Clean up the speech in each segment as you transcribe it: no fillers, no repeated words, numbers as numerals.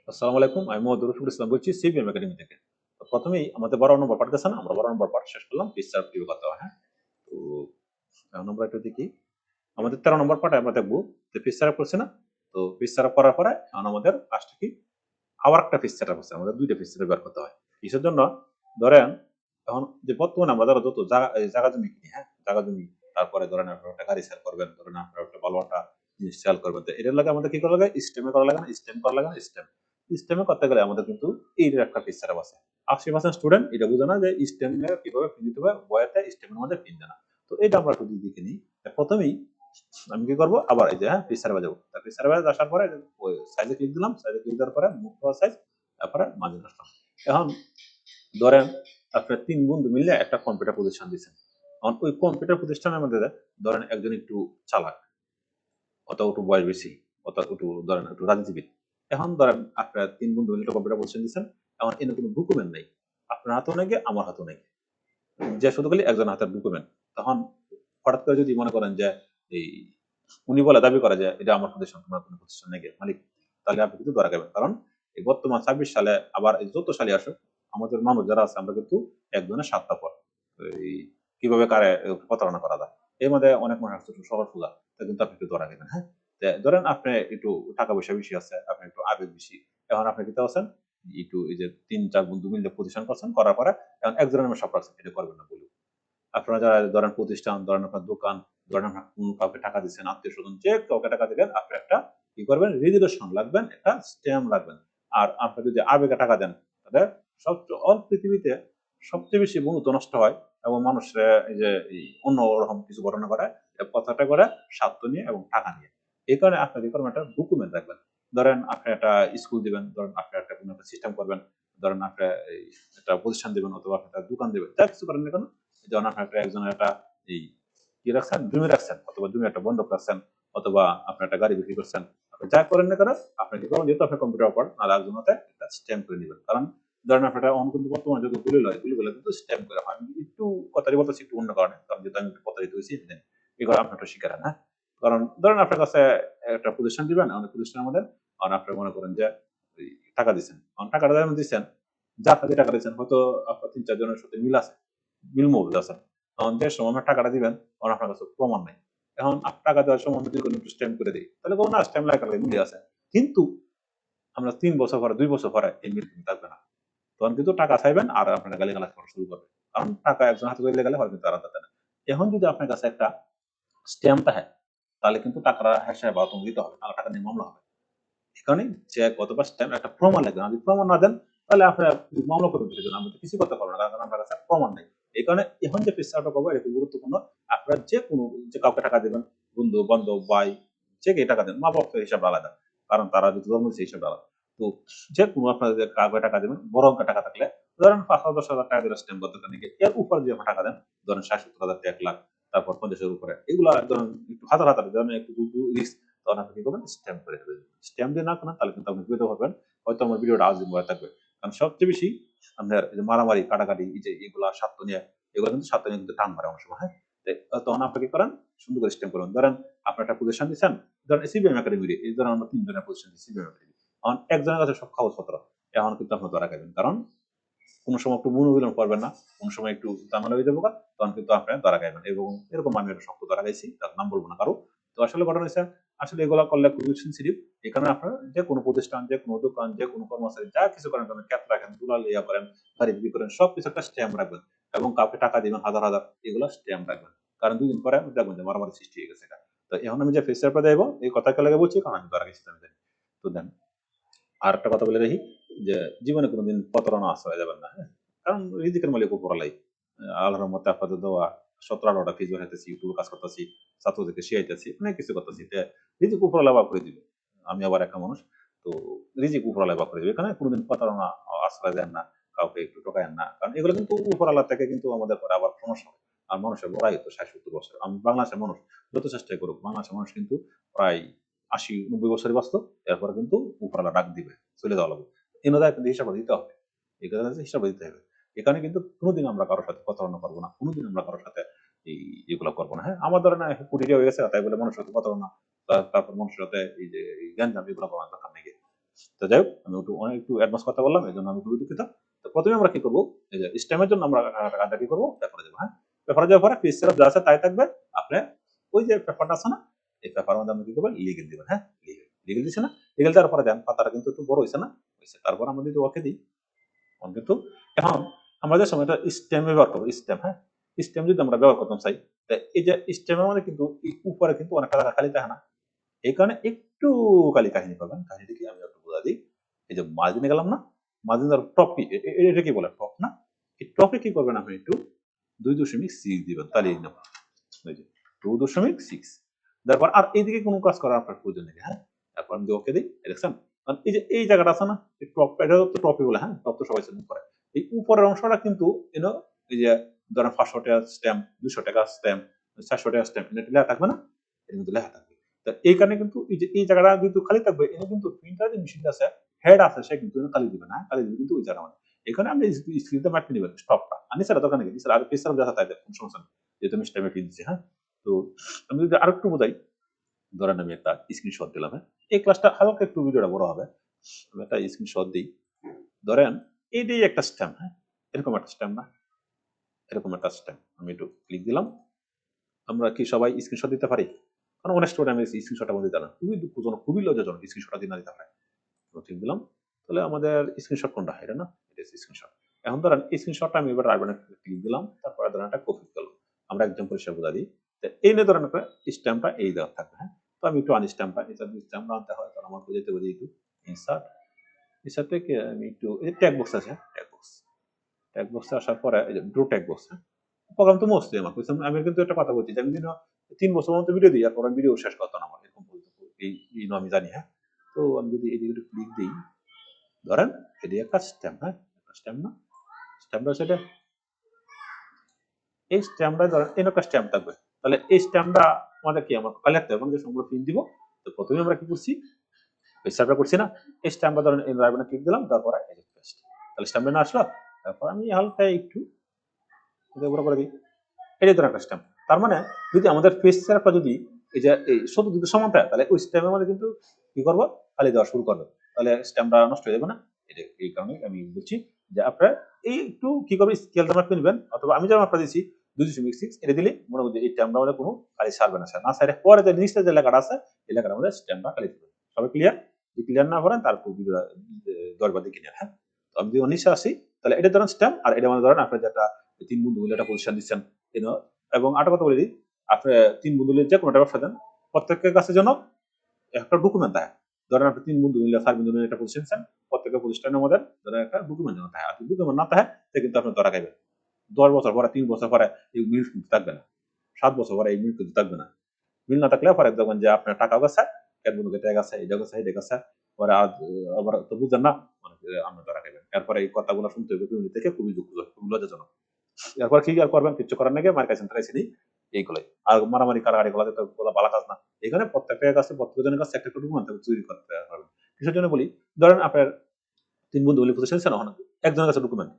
আসসালামু আলাইকুম। আমি মোহাম্মদ রফিকুল ইসলাম বলছি সিবিএম একাডেমি থেকে। তো প্রথমেই আমাদের 12 নম্বর পাঠ গেছে না? আমরা 12 নম্বর পাঠ শেষ করলাম পিকচার প্রিভিউ করতে হয়, হ্যাঁ? তো এখন আমরা একটু দেখি। আমাদের 13 নম্বর পাঠে আমরা দেখবো যে পেজ সেটআপ করছি না? তো পেজ সেটআপ করার পরে এখন আমাদের কাজটা কি? আবার একটা পেজ সেটআপ আছে। আমাদের ২ টা পেজ সেটআপ বের করতে হয়। কিসের জন্য? ধরেন এখন যে বর্তমানে আমরা যারা যত জায়গা জমি কিনি, হ্যাঁ? জায়গা জমি, তারপরে ধরেন আপনারা একটা গাড়ি সেল করবেন, ধরেন আপনারা একটা ভালো একটা জিনিস সেল করবেন। তো এটার লাগে আমাদের কি করা লাগে? স্টেমে করা লাগে না? স্টেম করা লাগে না? স্টেম। স্টেমে করতে গেলে আমাদের কিন্তু এইটার একটা পেজ সেটআপ আছে। ৮০% স্টুডেন্ট এটা বুঝে না যে স্টেমে কিভাবে পিন দিতে হবে, বইতে স্টেমের মধ্যে পিন দেয় না। তো এটা আমরা একটু দেখে নিই। প্রথমেই আমি কি করব? আবার এই যে হ্যাঁ, পেজ সেটআপে যাবো। পেজ সেটআপে আসার পরে ওই সাইজে ক্লিক দিলাম। সাইজে ক্লিক দেওয়ার পরে মুভ করা সাইজ, তারপরে মার্জিন আসলাম। এখন ধরেন আপনার ৩ বন্ধু মিলে একটা কম্পিউটার প্রতিষ্ঠান দিচ্ছেন। এখন ওই কম্পিউটার প্রতিষ্ঠানের মধ্যে ধরেন একজন একটু চালাক, অথবা একটু বয়স বেশি, অথবা একটু ধরেন একটু রাজনীতিবিদ। এখন ধরেন আপনার ৩ বন্ধু মিলে একটা কম্পিউটার প্রতিষ্ঠান দিচ্ছেন। এখন এনে কোনো ডকুমেন্ট নাই। আপনার হাতেও নাই, আমার হাতেও নাই। যে শুধু খালি একজন হাতের ডকুমেন্ট। তখন হঠাৎ করে যদি মনে করেন যে এই উনি বলে দাবি করে যে এটা আমার প্রতিষ্ঠান, তোমার কোনো প্রতিষ্ঠান নাকি মালিক, তাহলে আপনি কিন্তু ধরা খাবেন। কারণ এই বর্তমান ২৬ সালে আবার এই যত সালে আসুক, আমাদের মানুষ যারা আছে আমরা কিন্তু একজনের স্বার্থপর। এই কিভাবে কারে প্রতারণা করা যায়। এর মধ্যে অনেক মানুষ আছে একটু সরল সোজা, তা কিন্তু আপনি একটু ধরা খাবেন, হ্যাঁ? ধরেন আপনি একটু টাকা পয়সা বেশি আছে, আপনি একটু আবেগ বেশি। এখন আপনি কি আছেন একটু এই যে ৩-৪ বন্ধু মিলে প্রতিষ্ঠান করছেন, করার পরে এখন একজনের নামে সব রাখছেন, এটা করবেন না বলুন। আপনারা যারা ধরেন প্রতিষ্ঠান, ধরেন আপনার দোকান, ধরেন আপনার কোন কাউকে টাকা দিচ্ছেন, আত্মীয়-স্বজন যে কাউকে টাকা দিবেন, আপনি একটা কি করবেন? রেজুলেশন লাগবেন, একটা স্ট্যাম্প লাগবেন। আর আপনি যদি আবেগে টাকা দেন, তাহলে সবচেয়ে পৃথিবীতে সবচেয়ে বেশি বন্ধুত্ব নষ্ট হয় এবং মানুষরা এই যে এই অন্যরকম কিছু ঘটনা ঘটায়, কথাটা করে স্বার্থ নিয়ে এবং টাকা নিয়ে। এই কারণে আপনাকে কি করবেন? একটা ডকুমেন্ট রাখবেন। ধরেন আপনি একটা স্কুল দিবেন, ধরেন আপনি একটা কোনো একটা সিস্টেম করবেন, ধরেন আপনি এই একটা প্রতিষ্ঠান দিবেন অথবা আপনি একটা দোকান দিবেন। যা কিছু করেন না কেন, যেমন আপনার একটা একজনের একটা এই কি রাখছেন, জমি রাখছেন, অথবা জমি একটা বন্ধক রাখছেন, অথবা আপনি একটা গাড়ি বিক্রি করছেন। আপনি যা করেন না কেন, আপনি কি করবেন? যেহেতু আপনি কম্পিউটার অপার, আর একজন হাতে একটা স্ট্যাম্প করে নেবেন। কারণ ধরেন আপনার এখন কিন্তু বর্তমানে যত দলিল হয়, দলিলগুলো কিন্তু স্ট্যাম্প করে হয়। আমি একটু কথাটি বলতেছি একটু অন্য কারণে, কারণ যেহেতু আমি একটু প্রতারিত হয়েছি, এগুলো আপনার একটা শিকার, হ্যাঁ? কারণ ধরেন আপনার কাছে একটা প্রতিষ্ঠান দিবেন, আমাদের প্রতিষ্ঠানের মধ্যে আর আপনার মনে করেন যে ওই টাকা দিচ্ছেন, টাকাটা যেমন দিচ্ছেন, যার হাতে টাকা দিচ্ছেন হয়তো আপনার ৩-৪ জনের সাথে মিল আছে, মিল মৌজুদ আছে। তখন যে সময় আপনার টাকাটা দিবেন, তখন আপনার কাছে প্রমাণ নাই। এখন টাকা দেওয়ার সময় যদি কোনো একটু স্ট্যাম্প করে দিই, তাহলে কোনো না স্ট্যাম্প লাগা মিলে আছে। কিন্তু আমরা ৩ বছর পরে, ২ বছর পরে এই মিল কিন্তু থাকবে না। তখন কিন্তু টাকা চাইবেন আর আপনারা গালিগালাজ করা শুরু করবে। কারণ টাকা একজন হাতে করে গেলে হয়তো তারা হাতে না। এখন যদি আপনার কাছে একটা স্ট্যাম্প থাকে, তাহলে কিন্তু টাকাটা হ্যাঁ বা দিতে হবে। নাহলে টাকা নিয়ে মামলা হবে। এখানে যে কতবার স্ট্যাম্প একটা প্রমাণ লাগবে। যদি প্রমাণ না দেন, তাহলে আপনার মামলা করবেন কিসের জন্য? আমরা তো কিছু করতে পারবো না। কারণ আপনার কাছে প্রমাণ নেই। এই কারণে এখন যে পেশাটা করবো এটা খুব গুরুত্বপূর্ণ। আপনারা যে কোনো যে কাউকে টাকা দিবেন, বন্ধু-বান্ধব, ভাই, যে কে টাকা দেন, মা-বাপ তো হিসাব আলাদা। কারণ তারা যদি জন্ম দিয়েছে হিসাব আলাদা। তো যেকোনো আপনারা যে কাউকে টাকা দিবেন, বড় অঙ্কের টাকা থাকলে ধরেন ৫,০০০ ১০,০০০ টাকা দিলে স্ট্যাম্প দরকার নেই। এর উপরে যদি আপনি টাকা দেন, ধরেন ৬০,০০০ টা ১,০০,০০০, তারপর ৫০ এর উপরে। এগুলা ধরেন একটু হাজার ধরেন একটু রিস্ক, তখন আপনি কি করবেন? স্ট্যাম্প করে দেবেন। স্ট্যাম্প দিয়ে না করেন তাহলে কিন্তু আপনি বিপদে পড়বেন। হয়তো আমার ভিডিওটা আজীবন হয়ে থাকবে। কারণ সবচেয়ে বেশি আপনার এই যে মারামারি, কাটাকাটি, এই যে এগুলা স্বার্থ নিয়ে, এগুলো কিন্তু স্বার্থ নিয়ে কিন্তু টান মারে অনেক সময়, হ্যাঁ? তখন আপনি কি করেন? সুন্দর করে স্ট্যাম্প করবেন। ধরেন আপনি একটা প্রতিষ্ঠান দিচ্ছেন, ধরেন সিবিএম একাডেমির, এই ধরেন আমরা ৩ জনের প্রতিষ্ঠান দিচ্ছি সিবিএম একাডেমি। এখন একজনের কাছে সব কাগজপত্র। এখন কিন্তু আপনি ধরা খাইবেন। কারণ কোন সময় একটু মনোবিলম্ব করবেন না, কোন সময় একটু ঝামেলা হয়ে যাবে গা, তখন কিন্তু আপনি ধরা খাইবেন। এবং এরকম আমি একটা শক্ত ধরা খাইছি, তার নাম বলব না কারো। তো আসলে ঘটনা হইছে, আসলে এগুলা করলে খুবই সেনসিটিভ। এখানে আপনার যে কোনো প্রতিষ্ঠান, যে কোনো দোকান, যে কোনো কর্মচারী যা কিছু করেন কেন, ক্যাপ রাখেন, দুলাল ইয়া করেন, গাড়ি বিক্রি করেন, সবকিছু একটা স্ট্যাম্প রাখবেন। এবং কাউকে টাকা দিবেন হাজার এগুলা স্ট্যাম্প রাখবেন। কারণ ২ দিন পরে দেখবেন যে মারামারি সৃষ্টি হয়ে গেছে এটা। তো এখন আমি যে ফেস অ্যাপটা দেব, এই কথা কে লাগে বলছি কারণ আমি ধরা গেছি আমি জানি। তো দেন আরেকটা কথা বলে রাখি যে জীবনে কোনোদিন প্রতারণা আশ্রয় যাবেন না, হ্যাঁ? কারণ রিজিকের মালিক উপরওয়ালাই। আল্লাহর রহমতে আপনাদের দেওয়া ১৭-১৮টা ফিস বানাইতেছি, ইউটিউবে কাজ করতেছি, ছাত্রদেরকে শিখাইতেছি, অনেক কিছু করতেছি। রিজিক উপরওয়ালা ভাগ করে দিবে। আমি আবার একটা মানুষ। তো রিজিক উপরওয়ালা ভাগ করে দিবে। এখানে কোনোদিন প্রতারণা আশ্রয় দেন না, কাউকে একটু ঠকায়েন না। কারণ এগুলো কিন্তু উপরওয়ালা থেকে কিন্তু আমাদের পরে আবার সমস্যা হয়। আর মানুষের বড়াই তো ৬০-৭০ বছর। আমি বাংলাদেশের মানুষ যত চেষ্টাই করুক, বাংলাদেশের মানুষ কিন্তু প্রায় ৮০-৯০ বছরই বাঁচত। এরপরে কিন্তু উপরওয়ালা ডাক দিবে, চলে যাওয়া লাগবে। এনাদের কিন্তু হিসাব দিতে হবে। এই কথা হচ্ছে হিসাব দিতে হবে। এখানে কিন্তু কোনোদিন আমরা কারোর সাথে প্রতারণা করবো না। কোনোদিন আমরা কারোর সাথে এই এগুলো করবো না। হ্যাঁ? আমার ধরেন কোটি টাকা হয়ে গেছে তাই বলে মানুষের সাথে প্রতারণা, তারপর মানুষের সাথে এই যে এই গ্যাঞ্জাম এগুলো করার দরকার নেই। তো যাই হোক, আমি একটু অ্যাডভান্স কথা বললাম, এই জন্য আমি খুবই দুঃখিত। তো প্রথমে আমরা কি করবো, এই যে স্টেমের জন্য আমরা কাজটা কি করবো, পেপারে যাবো। হ্যাঁ, পেপারে যাওয়ার পরে পেজ সেটআপ যা আছে তাই থাকবে। আপনি ওই যে পেপারটা আছে না, এই পেপার মধ্যে আপনি কি করবেন, লিগেল দিবেন। হ্যাঁ, লিগেল দিচ্ছে না, লিগেল দেওয়ার পরে দেন পাতাটা কিন্তু একটু বড় হয়েছে না, হয়েছে। তারপর আমরা যদি ওকে দিই, কিন্তু এখন আমাদের সময় এটা স্টেম ব্যবহার করবো, স্টেম। হ্যাঁ, স্টেম যদি আমরা ব্যবহার করতাম চাই, এই যে স্টেমের মধ্যে কিন্তু উপরে কিন্তু অনেকটা জায়গা খালি থাকে না, এই কারণে একটু খালি কাহিনী করবেন। কাহিনীটা কি আমি একটু বোঝা দিই। এই যে মার্জিনে গেলাম না, মার্জিন টপ কি, এটা কি বলে, টপ না? এই টপে কি করবেন, আপনি একটু 2.6 দিবেন, তাহলেই নেব। এই যে 2.6, তারপর আর এইদিকে কোনো কাজ করার আপনার প্রয়োজন নেই। হ্যাঁ, তারপর আমি ওকে দিই, দেখছেন? কারণ এই যে এই জায়গাটা আছে না, এই টপ, এটা তো টপই বলে। হ্যাঁ, টপ তো সবাই চেনে করে। এই উপরের অংশটা কিন্তু এই যে ধরেন 500 টাকা স্ট্যাম্প, 200 টাকা স্ট্যাম্প, 400 টাকা স্ট্যাম্প, এটা লেখা থাকবে না, এটা কিন্তু লেখা থাকবে। তো এই কারণে কিন্তু এই যে এই জায়গাটা কিন্তু খালি থাকবে, এটা কিন্তু প্রিন্টার যে মেশিনটা আছে, হেড আছে, সে কিন্তু খালি দিবে না, খালি দিবে কিন্তু ওই জায়গা মানে। এখানে আপনি স্ক্রিনটা মার্কে নেবেন স্টপটা, আর নিচের দরকার নেই, নিচের আর পেছনে দেখা তাই দেখুন, সমস্যা নেই, যেহেতু আমি স্ট্যাম্পে দিচ্ছি। হ্যাঁ, তো আমি যদি আরেকটু বোঝাই, ধরেন আমি একটা স্ক্রিনশট দিলাম। হ্যাঁ, এই ক্লাসটা হালকা একটু ভিডিওটা বড় হবে, আমি একটা স্ক্রিনশট দিই। ধরেন এইটাই একটা স্ট্যাম্প। হ্যাঁ, এরকম একটা স্ট্যাম্প না, এরকম একটা স্ট্যাম্প, আমি একটু ক্লিক দিলাম। আমরা কি সবাই স্ক্রিনশট দিতে পারি? কারণ অনেক স্টুডেন্ট আমি স্ক্রিনশটটা বলতে জানা, খুবই দুঃখজনক, খুবই লজ্জাজনক স্ক্রিনশটটা দিতে না দিতে পারে। ঠিক দিলাম। তাহলে আমাদের স্ক্রিনশট কোনটা, এটা না, এটা স্ক্রিনশট। এখন ধরেন স্ক্রিনশটটা আমি এবার রাইট ক্লিক দিলাম, তারপরে ধরেন একটা কপি করলাম। আমরা একদম পরিষ্কার বোঝা দিই। তো এই নিয়ে ধরেন একটা স্ট্যাম্পটা এই দেওয়া থাকবে। হ্যাঁ, তো আমি একটু আনস্ট্যাম্পটা, এটা স্ট্যাম্প আনতে হয়, তাহলে আমার বুঝাইতে বুঝি একটু ইনসার্ট, ইনসার্ট থেকে আমি একটু এই যে ট্যাগ বক্স আছে, ট্যাগ বক্স, ট্যাগ বক্সে আসার পরে এই যে ব্লু ট্যাগ বক্স। প্রোগ্রাম তো মস্তি আমার বুঝছেন, আমি কিন্তু একটা কথা বলছি যে আমি 3 বছর মতো ভিডিও দিই, আর ভিডিও শেষ করতো না আমার, এরকম বলতো। এই আমি জানি। হ্যাঁ, তো আমি যদি এই দিকে ক্লিক দিই, ধরেন এটি একটা স্ট্যাম্প। হ্যাঁ, একটা স্ট্যাম্প না, স্ট্যাম্পটা সেটা, এই স্ট্যাম্পটা ধরেন এর একটা স্ট্যাম্প থাকবে। তাহলে এই স্ট্যাম্পটা আমাদের কি, আমার কালেক্ট হবে, আমাদের সম্পূর্ণ প্রিন্ট দিব। তো প্রথমে আমরা কি করছি, স্ট্যাম্পটা করছি না, এই স্ট্যাম্পটা ধরেন এই রাইবনে ক্লিক দিলাম, তারপরে এই যে পেস্ট, তাহলে স্ট্যাম্পটা না আসলো। তারপর আমি হালকা একটু উপরে করে দিই, এটাই ধরেন একটা স্ট্যাম্প। তার মানে যদি আমাদের পেজ সেটআপটা যদি এই যে এই শুধু যদি সমান থাকে, তাহলে ওই স্ট্যাম্পের মধ্যে কিন্তু কি করবো, খালি দেওয়া শুরু করবে, তাহলে স্ট্যাম্পটা নষ্ট হয়ে যাবে না। এটা এই কারণে আমি বলছি যে আপনারা এই একটু কি করবে, স্কেল মাপটা নেবেন, অথবা আমি যেমন আপনার দিচ্ছি 2.6, এটা দিলে মনে করছে এই স্ট্যাম্পটা আমাদের কোনো খালি সারবে না, না সারে পরে যে নিচে যে লেখাটা আছে, এই লেখাটা আমাদের স্ট্যাম্পটা খালি দিবে। সবাই ক্লিয়ার? যদি ক্লিয়ার না করেন তারপর ভিডিও 10 বার দেখে নেন। হ্যাঁ, তো আমি যদি নিচে আসি, তাহলে এটা ধরেন স্ট্যাম্প, আর এটা মানে ধরেন আপনার যেটা 3 বন্ধু মিলে একটা পজিশন দিচ্ছেন, এবং আরেকটা কথা বলে দিই, আপনি 3 বন্ধু মিলে যে কোনো একটা ব্যবসা দেন, প্রত্যেকের কাছে যেন একটা ডকুমেন্ট থাকে। ধরেন আপনি 3 বন্ধু মিলে 4 বন্ধু মিলে একটা পজিশন দিচ্ছেন, প্রত্যেকের প্রতিষ্ঠানের মধ্যে ধরেন একটা ডকুমেন্ট যেন থাকে, আর ডকুমেন্ট না থাকে সে কিন্তু আপনি ধরা খাইবেন। 10 বছর পরে, 3 বছর পরে এই মিল কিন্তু থাকবে না, 7 বছর পরে এই মিল কিন্তু থাকবে না। মিল না থাকলে পরে দেখবেন যে আপনার টাকাও গেছে, এক বন্ধুকে ট্যাগ আছে, এটা গেছে, এটা গেছে, পরে আবার তো বুঝছেন না, মানে আপনি ধরা খাইবেন। এরপরে এই কথাগুলো শুনতে হবে ফ্যামিলি থেকে, খুবই দুঃখজনক, খুবই লজ্জাজনক। এরপর কি আর করবেন, কিছু করার নাকি মার কাছে তারাইছি এইগুলোই। আর মারামারি কারাগারি গুলাতে তো ওগুলো ভালো কাজ না। এখানে প্রত্যেকের কাছে, প্রত্যেকজনের কাছে একটা করে ডকুমেন্ট চুরি করতে পারবেন। কিসের জন্য বলি, ধরেন আপনার 3 বন্ধু মিলে পজিশন নিচ্ছেন, একজনের কাছে ডকুমেন্ট,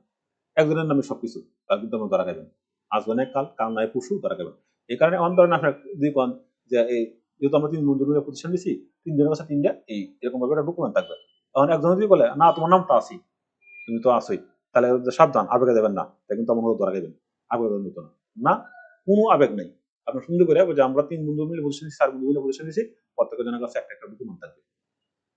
একজনের নামে সবকিছু, তার কিন্তু আমরা ধরা খাইবেন। আজ মানে কাল, কাল নয় পরশু ধরা খাইবেন। এই কারণে অন ধরেন আপনার দুই কন যে এই যেহেতু আমরা 3 বন্ধু মিলে পজিশন দিছি, 3 জনের কাছে 3টা এই এরকম ভাবে একটা ডকুমেন্ট থাকবে। তখন একজন যদি বলে না তোমার নাম তো আছি, তুমি তো আসোই, তাহলে সাবধান, আবেগে দেবেন না, তা কিন্তু আমার ধরা খাইবেন। আবেগ নিত না, না, কোনো আবেগ নেই। আপনার সুন্দর করে যে আমরা 3 বন্ধু মিলে পজিশন দিচ্ছি, 4 বন্ধু মিলে পজিশন দিচ্ছি, প্রত্যেকের জনের কাছে একটা একটা ডকুমেন্ট থাকবে।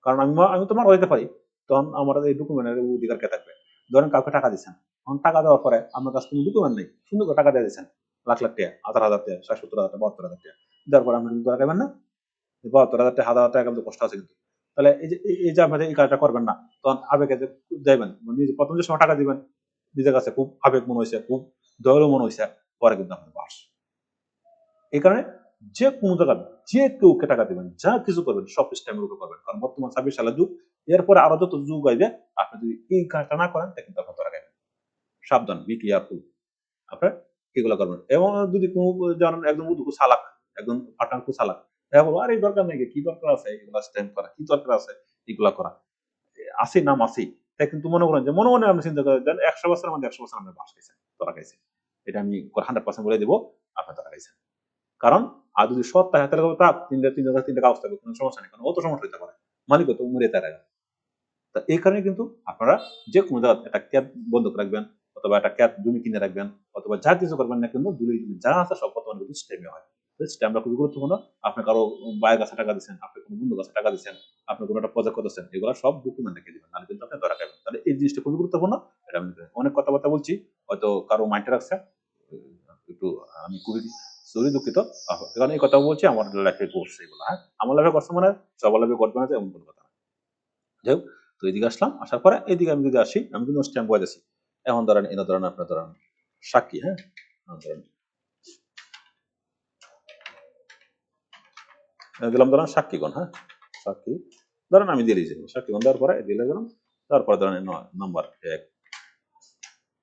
কারণ আমি তো মারা যেতে পারি, তখন আমার এই ডকুমেন্টের অধিকার কে থাকবে? ধরেন কাউকে টাকা দিচ্ছেন, তখন টাকা দেওয়ার পরে আপনার কাছে কোনো ডকুমেন্ট নেই, সুন্দর করে টাকা দিয়ে দিচ্ছেন, লাখ লাখ টাকা, 1000 টাকা, 60,000 টাকা, 72,000 টাকা, দেওয়ার পরে আপনি কিন্তু ধরা খাইবেন না। 72,000 টাকা, 1,000 টাকা কিন্তু কষ্ট আছে কিন্তু। তাহলে এই যে আপনাদের এই কাজটা করবেন না, তখন আবেগে যাইবেন, নিজে প্রথম যে সময় টাকা দিবেন, নিজের কাছে খুব আবেগ মনে হয়েছে, খুব দয়ালু মনে হয়েছে, পরে কিন্তু আপনার বাস। এই কারণে যে কোনো জায়গায় যে কেউকে টাকা দিবেন, যা কিছু করবেন সব সিস্টেমের উপর করবেন, কারণ বর্তমান 26 সালের যুগ। এরপরে আরো যত যুগ আইবে, আপনি যদি এই কাজটা না করেন, তা কিন্তু আপনার ধরা খাইবেন। সাবধান, বি কেয়ারফুল, আপনার এগুলো করবেন। এবং যদি কোনো জানেন একদম উদুকু চালাক, একদম ফাটাঙ্কু চালাক, হ্যাঁ বলবো আরে দরকার নেই, কি দরকার আছে এগুলা স্ট্যাম্প করা, কি দরকার আছে এগুলা করা, আসি নাম আসি। তাই কিন্তু মনে করেন যে মনে মনে আপনি চিন্তা করেন দেন 100 বছরের মধ্যে 100 বছর আপনি বাস খাইছেন, ধরা খাইছেন। এটা আমি 100% বলে দিব, আপনি ধরা খাইছেন। কারণ আর যদি সৎ থাকে তাহলে থাক, তিনটা কাগজ থাকবে, কোনো সমস্যা নেই, কারণ অত সমস্যা হইতে পারে, মালিক তো মরে তারা। তা এই কারণে কিন্তু আপনারা যে কোনো জায়গা একটা ক্যাব বন্ধক রাখবেন, অথবা একটা ক্যাব জমি কিনে রাখবেন, অথবা যা কিছু করবেন না কিন্তু দূরে যা আছে সব বর্তমানে কিন্তু স্টেমে হয়। স্ট্যাম্পটা খুবই গুরুত্বপূর্ণ। আপনি কারো ভাইয়ের কাছে টাকা দিচ্ছেন, আপনি কোনো বন্ধুর কাছে টাকা দিচ্ছেন, আপনি কোনো একটা প্রজেক্ট করতেছেন, এগুলো সব ডকুমেন্ট রেখে দিবেন, নাহলে কিন্তু আপনি ধরা খাবেন। তাহলে এই জিনিসটা খুবই গুরুত্বপূর্ণ। এটা আমি অনেক কথাবার্তা বলছি, হয়তো কারো মাইন্ডে রাখছে, একটু আমি খুবই সরি দুঃখিত। কারণ এই কথা বলছি আমার লাইফে করছে এগুলো, হ্যাঁ আমার লাইফে করছে মানে সবার লাইফে ঘটবে না যে এমন কোনো কথা না। যাই হোক, তো এদিকে আসলাম, আসার পরে এইদিকে আমি যদি আসি, আমি কিন্তু স্ট্যাম্প বজাইছি। এখন ধরেন এনে ধরেন আপনার ধরেন সাক্ষী, হ্যাঁ ধরেন দিলাম ধরেন সাক্ষীগণ, হ্যাঁ সাক্ষী ধরেন আমি দিয়ে দিয়েছি সাক্ষীগণ দেওয়ার পরে দিলে দিলাম, তারপরে ধরেন নাম্বার এক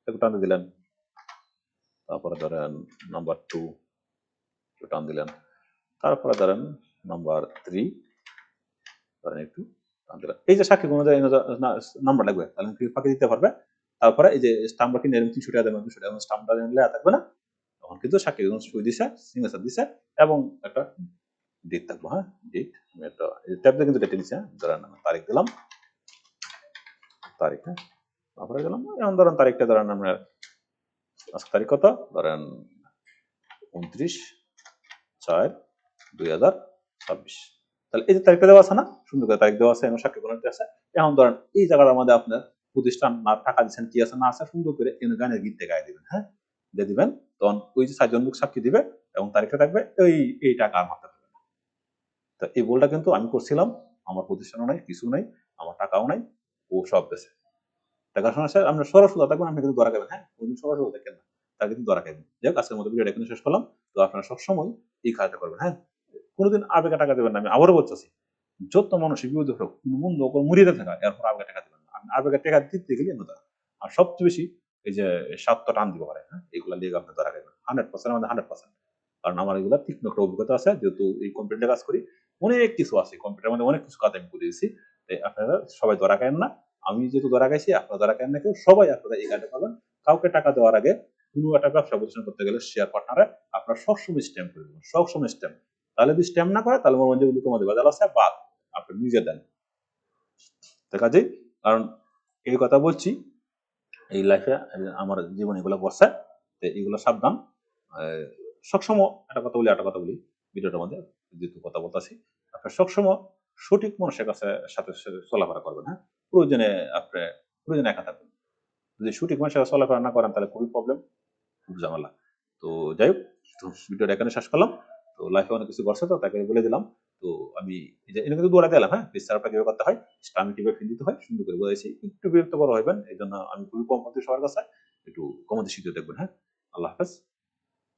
একটু টান দিলেন, তারপরে ধরেন নাম্বার টু একটু টান দিলেন, তারপরে ধরেন নাম্বার থ্রি ধরেন একটু টান দিলেন। এই যে সাক্ষী অনুযায়ী নাম্বার লাগবে, তাহলে ফাঁকি দিতে পারবে। তারপরে এই যে স্টাম্পটা কিনে 300 টাকা দেবেন, 200 টাকা স্টাম্পটা নিলে থাকবে না, তখন কিন্তু সাক্ষী সই দিছে, সিগনেচার দিছে, এবং একটা ডেট থাকবো, হ্যাঁ ডেট আমি একটা ট্যাব দিয়ে কিন্তু ডেটে দিচ্ছে, ধরেন আমি তারিখ দিলাম, তারিখ, হ্যাঁ তারপরে গেলাম, এমন ধরেন তারিখটা ধরেন আমরা আজকে তারিখ কত ধরেন 29/4/2026। তাহলে এই যে তারিখটা দেওয়া আছে না, সুন্দর করে তারিখ দেওয়া আছে এবং সাক্ষী গ্রহণ আছে। এখন ধরেন এই জায়গাটার মধ্যে আপনার প্রতিষ্ঠান না টাকা দিচ্ছেন কি আছে না আছে সুন্দর করে এনে গানের গীতটা গায়ে দিবেন, হ্যাঁ দিয়ে দিবেন, তখন ওই যে 4জন লোক সাক্ষী দিবে এবং তারিখটা থাকবে এই টাকা আর মাথা থাকবে না। তো এই বলটা কিন্তু আমি করছিলাম, আমার প্রতিষ্ঠানও নাই, কিছু নাই, আমার টাকাও নাই, ও সব গেছে। দেখাশোনা স্যার আপনার সরাসরি থাকবেন, আপনি কিন্তু ধরা খাবেন, হ্যাঁ কোনদিন সরাসরি দেখেন না, তার কিন্তু ধরা খাবেন। যাই হোক, আজকের মতো ভিডিওটা এখানে শেষ করলাম। তো আপনারা সবসময় এই কাজটা করবেন, হ্যাঁ কোনোদিন আবেগে টাকা দেবেন না, আমি আবারও বলতেছি, যত মানুষের বিরুদ্ধে হোক মন্দ মুড়িয়ে থাকা এরপর আবেগে টাকা দেবেন না, আপনি আবেগে টাকা দিতে গেলে ধরা। আর সবচেয়ে বেশি এই যে স্বার্থ টান দিব পারে, হ্যাঁ এগুলা লিগে আপনি ধরা খাবেন 100%, আমাদের 100%। কারণ আমার এগুলা তীক্ষ্ণ একটা অভিজ্ঞতা আছে, যেহেতু এই কম্পিউটারে কাজ করি, অনেক কিছু আছে কম্পিউটারের মধ্যে, অনেক কিছু কাজ আমি করে দিয়েছি। আপনারা সবাই ধরা খাবেন না, আমি যেহেতু ধরা খাইছি, আপনারা ধরা খাবেন না কেউ, সবাই আপনারা এই কাজটা পাবেন। কাউকে টাকা দেওয়ার আগে কোনো একটা ব্যবসা প্রতিষ্ঠান করতে গেলে শেয়ার পার্টনারে আপনার সবসময় স্ট্যাম্প করে দেবেন, সবসময় স্ট্যাম্প। তাহলে যদি স্ট্যাম্প না করে তাহলে মনে যে তোমাদের বাজার আছে বা আপনি নিজে দেন। দেখা যায়, কারণ এই কথা বলছি, এই লাইফে আমার জীবনে এগুলো বসে, তো এগুলো সাবধান। সবসময় একটা কথা বলি, একটা কথা বলি ভিডিওটার মধ্যে, যেহেতু কথা বলতেছি, আপনার সবসময় সঠিক মানুষের কাছে সাথে চলাফেরা করবেন, হ্যাঁ প্রয়োজনে আপনি প্রয়োজনে একা থাকবেন। যদি সঠিক মানুষের সাথে চলাফেরা না করেন তাহলে খুবই প্রবলেম, খুব ঝামেলা। তো যাই হোক, তো ভিডিওটা এখানে শেষ করলাম। তো লাইফে অনেক কিছু করছে তো তাকে বলে দিলাম। তো আমি এই যে এটা কিন্তু দৌড়াতে এলাম, হ্যাঁ প্রেসারটা কিভাবে করতে হয়, স্টামি কিভাবে ফিল দিতে হয় সুন্দর করে বলেছি, একটু বিরক্ত করা হবেন, এই জন্য আমি খুবই কম করতে সবার কাছে, একটু কমাতে শিখে দেখবেন, হ্যাঁ আল্লাহ হাফেজ।